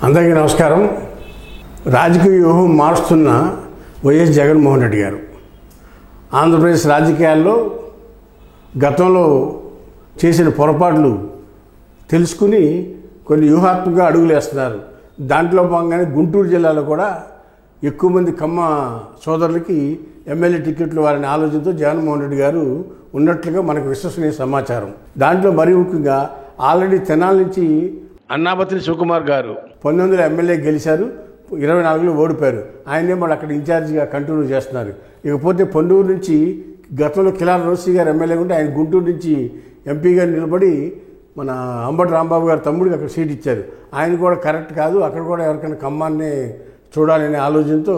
అందరికీ నమస్కారం. రాజకీయ వ్యూహం మారుస్తున్న వైఎస్ జగన్మోహన్ రెడ్డి గారు ఆంధ్రప్రదేశ్ రాజకీయాల్లో గతంలో చేసిన పొరపాట్లు తెలుసుకుని కొన్ని వ్యూహాత్మకంగా అడుగులు వేస్తున్నారు. దాంట్లో భాగంగానే గుంటూరు జిల్లాలో కూడా ఎక్కువ మంది కమ్మ సోదరులకి ఎమ్మెల్యే టికెట్లు వారిని ఆలోచనతో జగన్మోహన్ రెడ్డి గారు ఉన్నట్లుగా మనకు విశ్వసనీయ సమాచారం. దాంట్లో మరీ ముఖ్యంగా ఆల్రెడీ తెనాలి నుంచి అన్నాపత్రి శివకుమార్ గారు 1900 ఎమ్మెల్యే గెలిచారు, 24లో ఓడిపోయారు. ఆయనే మళ్ళీ అక్కడ ఇన్ఛార్జిగా కంటిన్యూ చేస్తున్నారు. ఇకపోతే పొన్నూరు నుంచి గతంలో కిలార రోసి గారు ఎమ్మెల్యే ఉంటే ఆయన గుంటూరు నుంచి ఎంపీగా నిలబడి మన అంబటి రాంబాబు గారు తమ్ముడికి అక్కడ సీట్ ఇచ్చారు. ఆయన కూడా కరెక్ట్ కాదు, అక్కడ కూడా ఎవరికైనా ఖమ్మాన్నే చూడాలనే ఆలోచనతో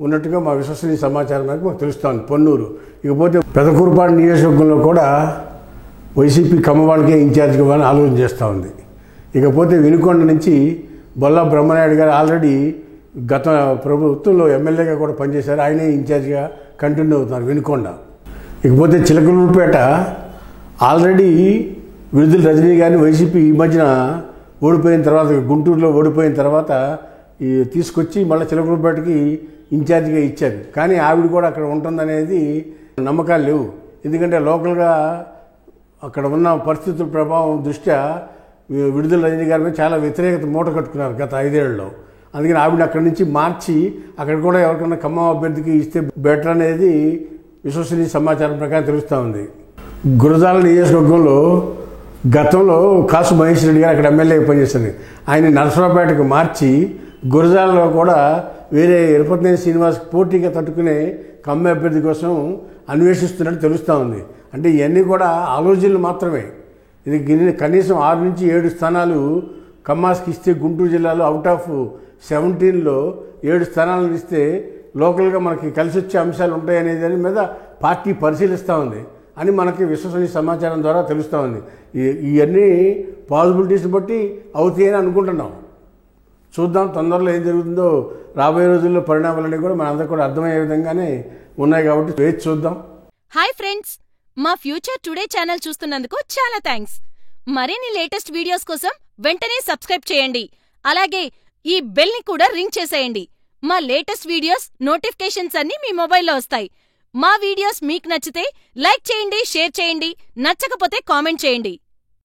ఉన్నట్టుగా మా విశ్వసనీయ సమాచారం మేరకు మాకు తెలుస్తోంది పొన్నూరు. ఇకపోతే పెదకూరుపాడు నియోజకవర్గంలో కూడా వైసీపీ ఖమ్మ వాళ్ళకే ఇన్ఛార్జిగా ఇవ్వాలని ఆలోచన చేస్తూ ఉంది. ఇకపోతే వినుకొండ నుంచి బొల్లా బ్రహ్మనాయుడు గారు ఆల్రెడీ గత ప్రభుత్వంలో ఎమ్మెల్యేగా కూడా పనిచేశారు, ఆయనే ఇన్ఛార్జిగా కంటిన్యూ అవుతున్నారు వినుకొండ. ఇకపోతే చిలకలూరుపేట ఆల్రెడీ విడుదల రజనీ గారిని వైసీపీ ఈ మధ్యన ఓడిపోయిన తర్వాత గుంటూరులో ఓడిపోయిన తర్వాత తీసుకొచ్చి మళ్ళీ చిలకలూరుపేటకి ఇన్ఛార్జిగా ఇచ్చారు. కానీ ఆవిడ కూడా అక్కడ ఉంటుందనేది నమ్మకాలు లేవు. ఎందుకంటే లోకల్గా అక్కడ ఉన్న పరిస్థితుల ప్రభావం దృష్ట్యా విడుదల రజనీ గారి మీద చాలా వ్యతిరేకత మూట కట్టుకున్నారు గత 5 ఏళ్లలో. అందుకని ఆవిడ అక్కడి నుంచి మార్చి అక్కడ కూడా ఎవరికైనా ఖమ్మం అభ్యర్థికి ఇస్తే బెటర్ అనేది విశ్వసనీయ సమాచారం ప్రకారం తెలుస్తూ ఉంది. గురజాల నియోజకవర్గంలో గతంలో కాసు మహేష్ రెడ్డి గారు అక్కడ ఎమ్మెల్యేగా పనిచేస్తుంది. ఆయన నరసరావుపేటకు మార్చి గురజాలలో కూడా వేరే ఎరపతినేని శ్రీనివాస్ పోటీగా తట్టుకునే ఖమ్మం అభ్యర్థి కోసం అన్వేషిస్తున్నట్టు తెలుస్తూ ఉంది. అంటే ఇవన్నీ కూడా ఆలోచనలు మాత్రమే. ఇది కనీసం 6 నుంచి 7 స్థానాలు ఖమ్మాస్కి ఇస్తే గుంటూరు జిల్లాలో అవుట్ ఆఫ్ 17లో 7 స్థానాలను ఇస్తే లోకల్గా మనకి కలిసి వచ్చే అంశాలు ఉంటాయనే దాని మీద పార్టీ పరిశీలిస్తూ ఉంది అని మనకి విశ్వసనీయ సమాచారం ద్వారా తెలుస్తూ ఉంది. ఇవన్నీ పాసిబిలిటీస్ని బట్టి అవుతాయని అనుకుంటున్నాం. చూద్దాం తొందరలో ఏం జరుగుతుందో. రాబోయే రోజుల్లో పరిణామాలన్నీ కూడా మనందరికీ కూడా అర్థమయ్యే విధంగానే ఉన్నాయి కాబట్టి వేచి చూద్దాం. హాయ్ ఫ్రెండ్స్, మా ఫ్యూచర్ టుడే ఛానల్ చూస్తున్నందుకు చాలా థ్యాంక్స్. మరిన్ని లేటెస్ట్ వీడియోస్ కోసం వెంటనే సబ్స్క్రైబ్ చేయండి. అలాగే ఈ బెల్ ని కూడా రింగ్ చేసేయండి. మా లేటెస్ట్ వీడియోస్ నోటిఫికేషన్స్ అన్నీ మీ మొబైల్లో వస్తాయి. మా వీడియోస్ మీకు నచ్చితే లైక్ చేయండి, షేర్ చేయండి, నచ్చకపోతే కామెంట్ చేయండి.